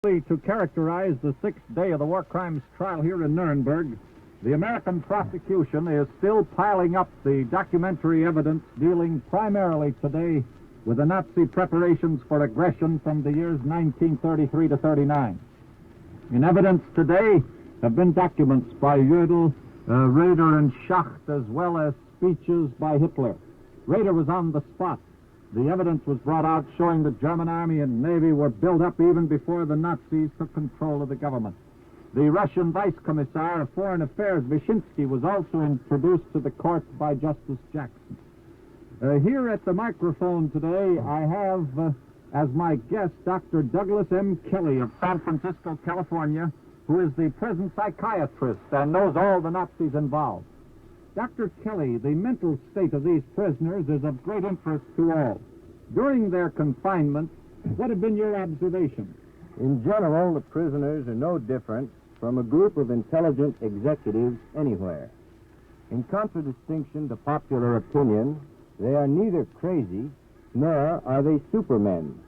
To characterize the sixth day of the war crimes trial here in Nuremberg, the American prosecution is still piling up the documentary evidence dealing primarily today with the Nazi preparations for aggression from the years 1933 to 39. In evidence today have been documents by Jodl, Raeder, and Schacht, as well as speeches by Hitler. Raeder was on the spot. The evidence was brought out showing the German Army and Navy were built up even before the Nazis took control of the government. The Russian Vice Commissar of Foreign Affairs, Vyshinsky, was also introduced to the court by Justice Jackson. Here at the microphone today, I have as my guest Dr. Douglas M. Kelley of San Francisco, California, who is the prison psychiatrist and knows all the Nazis involved. Dr. Kelley, the mental state of these prisoners is of great interest to all. During their confinement, what have been your observations? In general, the prisoners are no different from a group of intelligent executives anywhere. In contradistinction to popular opinion, they are neither crazy nor are they supermen.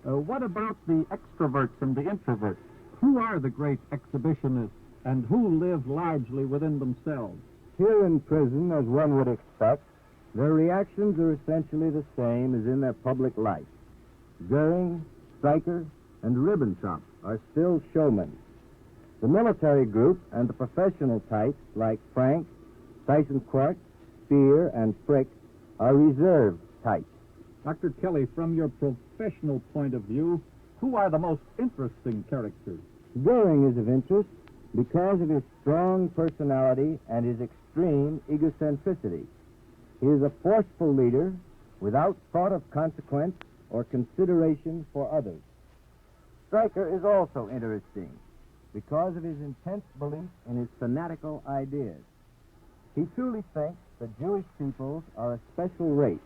What about the extroverts and the introverts? Who are the great exhibitionists and who live largely within themselves? Here in prison, as one would expect, their reactions are essentially the same as in their public life. Goering, Stryker, and Ribbentrop are still showmen. The military group and the professional types like Frank, Tyson-Quart, Speer, and Frick are reserved types. Dr. Kelley, from your professional point of view, who are the most interesting characters? Goering is of interest because of his strong personality and his extreme egocentricity. He is a forceful leader without thought of consequence or consideration for others. Stryker is also interesting because of his intense belief in his fanatical ideas. He truly thinks that Jewish peoples are a special race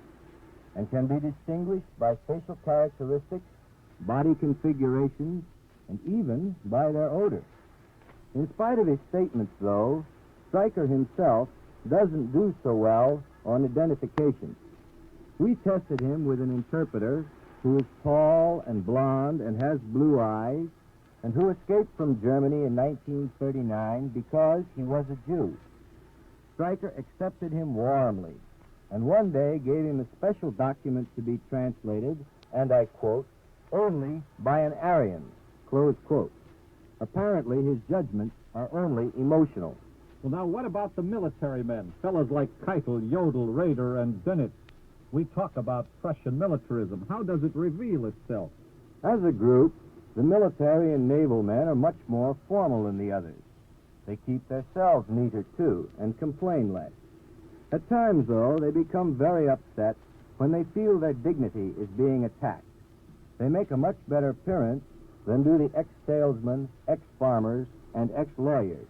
and can be distinguished by facial characteristics, body configurations, and even by their odor. In spite of his statements, though, Stryker himself doesn't do so well on identification. We tested him with an interpreter who is tall and blond and has blue eyes and who escaped from Germany in 1939 because he was a Jew. Stryker accepted him warmly and one day gave him a special document to be translated, and I quote, only by an Aryan, close quote. Apparently, his judgments are only emotional. Well, now, what about the military men, fellows like Keitel, Jodl, Raeder, and Bennett? We talk about Prussian militarism. How does it reveal itself? As a group, the military and naval men are much more formal than the others. They keep their cells neater, too, and complain less. At times, though, they become very upset when they feel their dignity is being attacked. They make a much better appearance than do the ex-salesmen, ex-farmers, and ex-lawyers.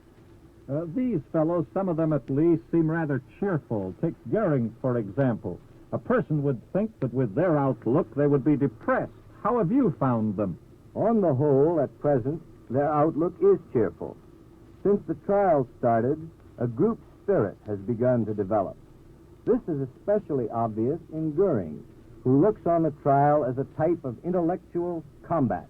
These fellows, some of them at least, seem rather cheerful. Take Goering, for example. A person would think that with their outlook they would be depressed. How have you found them? On the whole, at present, their outlook is cheerful. Since the trial started, a group spirit has begun to develop. This is especially obvious in Goering, who looks on the trial as a type of intellectual combat.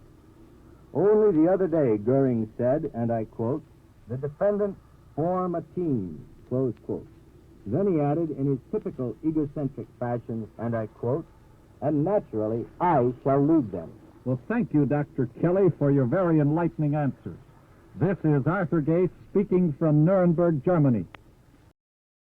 Only the other day, Goering said, and I quote, the defendants form a team, close quote. Then he added in his typical egocentric fashion, and I quote, and naturally, I shall lead them. Well, thank you, Dr. Kelley, for your very enlightening answers. This is Arthur Gaeth speaking from Nuremberg, Germany.